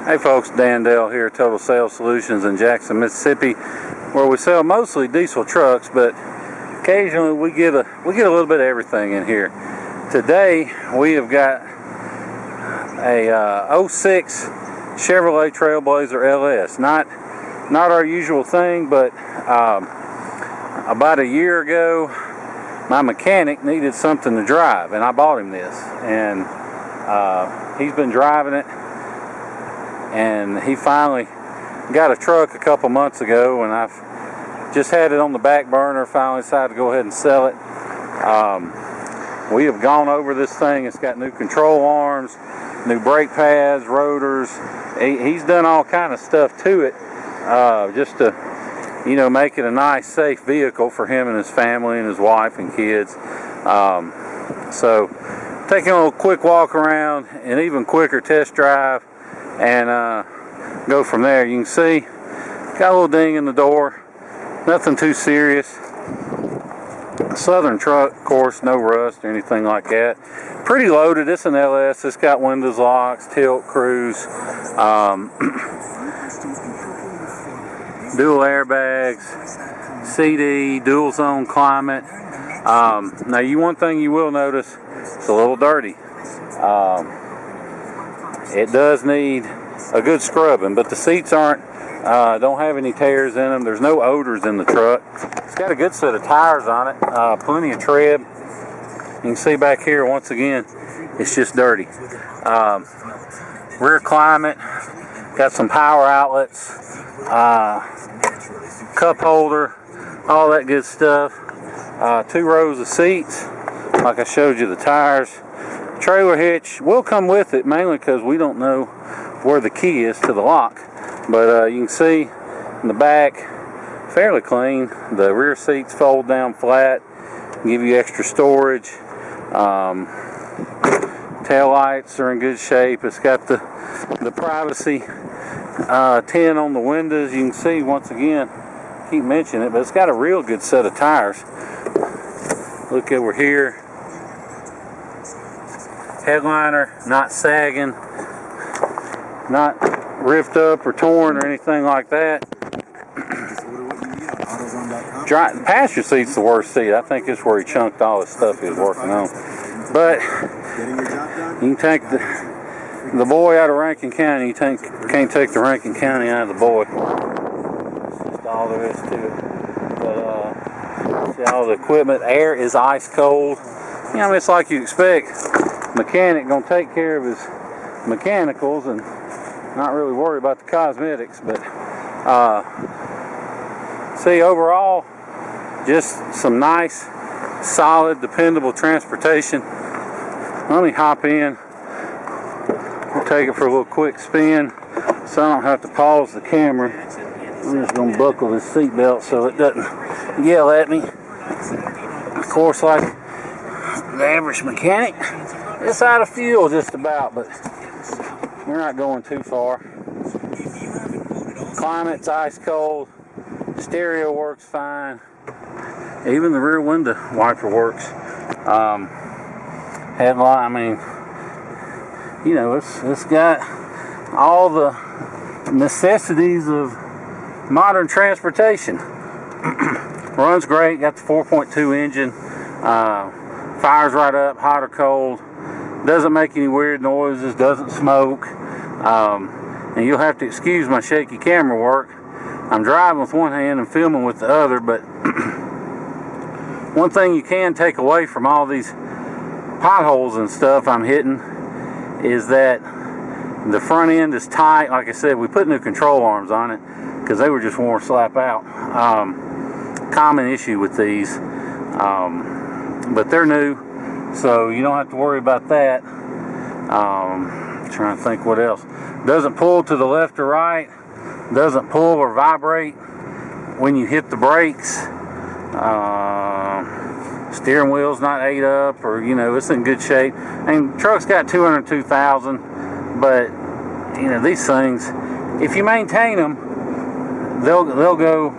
Hey folks, Dan Dale here, Total Sales Solutions in Jackson, Mississippi, where we sell mostly diesel trucks, but occasionally we get a little bit of everything in here. Today we have got a 06 Chevrolet Trailblazer LS. Not our usual thing, but about a year ago my mechanic needed something to drive, and I bought him this, and he's been driving it, and he finally got a truck a couple months ago, and I've just had it on the back burner. Finally decided to go ahead and sell it. We have gone over this thing. It's got new control arms, new brake pads, rotors. He's done all kind of stuff to it, just to, make it a nice, safe vehicle for him and his family and his wife and kids. So taking a little quick walk around, an even quicker test drive, and go from there. You can see got a little ding in the door, nothing too serious. Southern truck, of course, no rust or anything like that. Pretty loaded. It's an LS. It's got windows, locks, tilt, cruise, dual airbags, CD, dual zone climate. Now, one thing you will notice, it's a little dirty. It does need a good scrubbing, but the seats don't have any tears in them. There's no odors in the truck. It's got a good set of tires on it, plenty of tread. You can see back here, once again, it's just dirty. Rear climate, got some power outlets, cup holder, all that good stuff. 2 rows of seats, like I showed you the tires. Trailer hitch will come with it, mainly because we don't know where the key is to the lock. But you can see in the back, fairly clean. The rear seats fold down flat, give you extra storage. Tail lights are in good shape. It's got the privacy tint on the windows. You can see, once again, keep mentioning it, but it's got a real good set of tires. Look over here. Headliner not sagging, not ripped up or torn or anything like that. The passenger seat's the worst seat. I think it's where he chunked all his stuff he was working on. But you can take the boy out of Rankin County. You can't take the Rankin County out of the boy. That's just all there is to it. But see all the equipment. Air is ice cold. It's like you expect. Mechanic gonna take care of his mechanicals and not really worry about the cosmetics. But see, overall, just some nice, solid, dependable transportation. Let me hop in. We'll take it for a little quick spin so I don't have to pause the camera. I'm just gonna buckle this seatbelt so it doesn't yell at me. Of course, like the average mechanic, it's out of fuel just about, but we're not going too far. Climate's ice cold. Stereo works fine. Even the rear window wiper works. Headlight, it's got all the necessities of modern transportation. Runs great. Got the 4.2 engine. Fires right up, hot or cold. Doesn't make any weird noises, doesn't smoke. And you'll have to excuse my shaky camera work. I'm driving with one hand and filming with the other, but one thing you can take away from all these potholes and stuff I'm hitting is that the front end is tight. Like I said, we put new control arms on it because they were just worn slap out. Common issue with these. But they're new, so you don't have to worry about that. Trying to think what else. Doesn't pull to the left or right. Doesn't pull or vibrate when you hit the brakes. Steering wheel's not ate up, or it's in good shape. And truck's got 202,000, but these things, if you maintain them, they'll go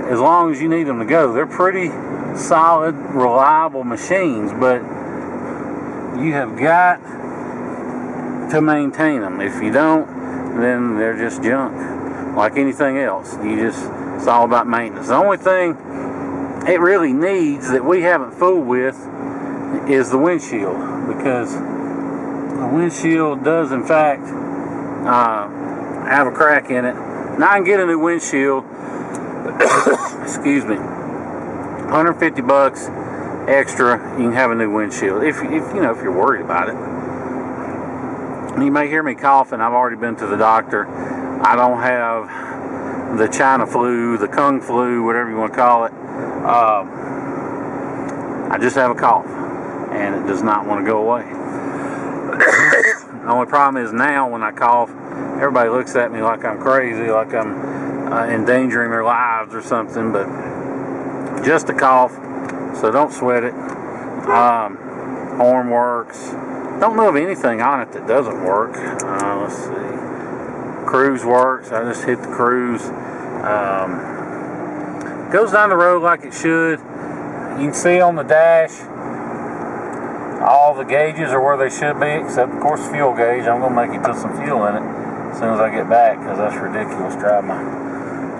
as long as you need them to go. They're pretty solid, reliable machines, but you have got to maintain them. If you don't, then they're just junk. Like anything else, it's all about maintenance. The only thing it really needs that we haven't fooled with is the windshield, because the windshield does in fact have a crack in it. Now I can get a new windshield. Excuse me. $150 extra. You can have a new windshield if you're worried about it. You may hear me coughing. I've already been to the doctor. I don't have the China flu, the Kung flu, whatever you want to call it. I just have a cough, and it does not want to go away. The only problem is now when I cough, everybody looks at me like I'm crazy, like I'm endangering their lives or something, but just a cough, so don't sweat it. Horn works. Don't know of anything on it that doesn't work. Let's see. Cruise works. I just hit the cruise. Goes down the road like it should. You can see on the dash all the gauges are where they should be, except of course fuel gauge. I'm gonna make you put some fuel in it as soon as I get back, because that's ridiculous. Drive my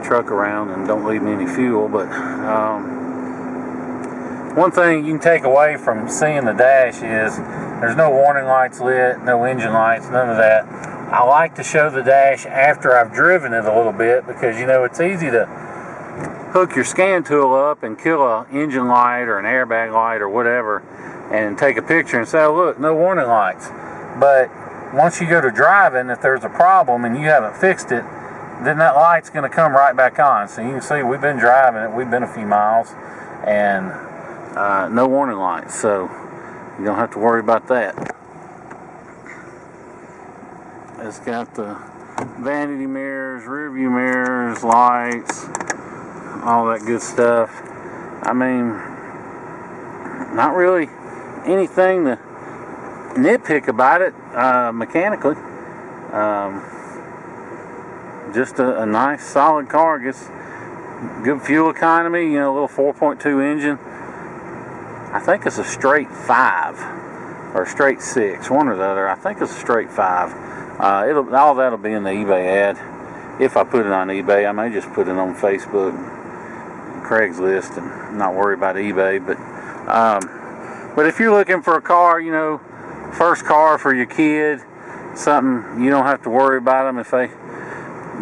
truck around and don't leave me any fuel. But one thing you can take away from seeing the dash is there's no warning lights lit, no engine lights, none of that. I like to show the dash after I've driven it a little bit, because it's easy to hook your scan tool up and kill an engine light or an airbag light or whatever and take a picture and say, oh, look, no warning lights. But once you go to driving, if there's a problem and you haven't fixed it, then that light's going to come right back on. So you can see we've been driving it, we've been a few miles, and no warning lights, so you don't have to worry about that. It's got the vanity mirrors, rear view mirrors, lights, all that good stuff. I mean, not really anything to nitpick about it mechanically. Just a nice solid car. Gets good fuel economy, a little 4.2 engine. I think it's a straight 5 or a straight 6, one or the other. I think it's a straight 5. All that'll be in the eBay ad. If I put it on eBay, I may just put it on Facebook, Craigslist, and not worry about eBay. But if you're looking for a car, first car for your kid, something you don't have to worry about them if they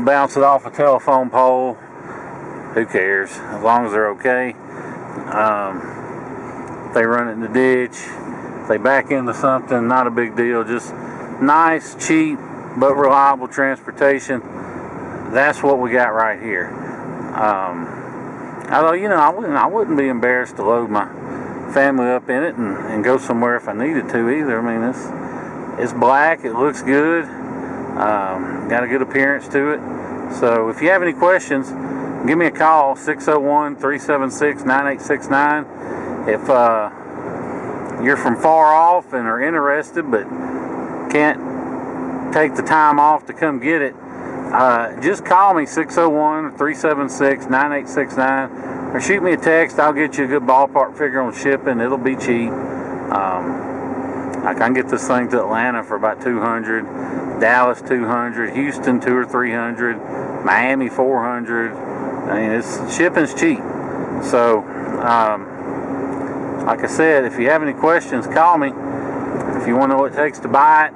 bounce it off a telephone pole. Who cares? As long as they're okay. If they run it in the ditch, if they back into something, not a big deal. Just nice, cheap, but reliable transportation. That's what we got right here. Although, I wouldn't be embarrassed to load my family up in it and go somewhere if I needed to either. I mean, it's black, it looks good, got a good appearance to it. So if you have any questions, give me a call, 601-376-9869. If you're from far off and are interested but can't take the time off to come get it, just call me, 601-376-9869, or shoot me a text. I'll get you a good ballpark figure on shipping. It'll be cheap. I can get this thing to Atlanta for about $200, Dallas $200, Houston $200 or $300, Miami $400. I mean, shipping's cheap. So, like I said, if you have any questions, call me. If you want to know what it takes to buy it,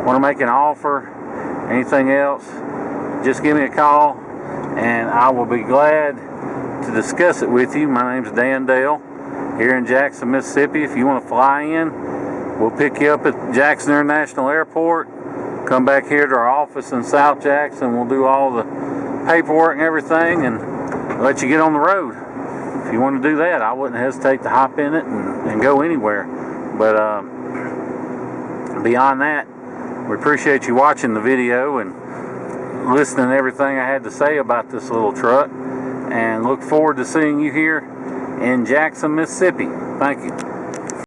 want to make an offer, anything else, just give me a call, and I will be glad to discuss it with you. My name's Dan Dale here in Jackson, Mississippi. If you want to fly in, we'll pick you up at Jackson International Airport, come back here to our office in South Jackson. We'll do all the paperwork and everything and let you get on the road. If you want to do that, I wouldn't hesitate to hop in it and go anywhere. But beyond that, we appreciate you watching the video and listening to everything I had to say about this little truck, and look forward to seeing you here in Jackson, Mississippi. Thank you.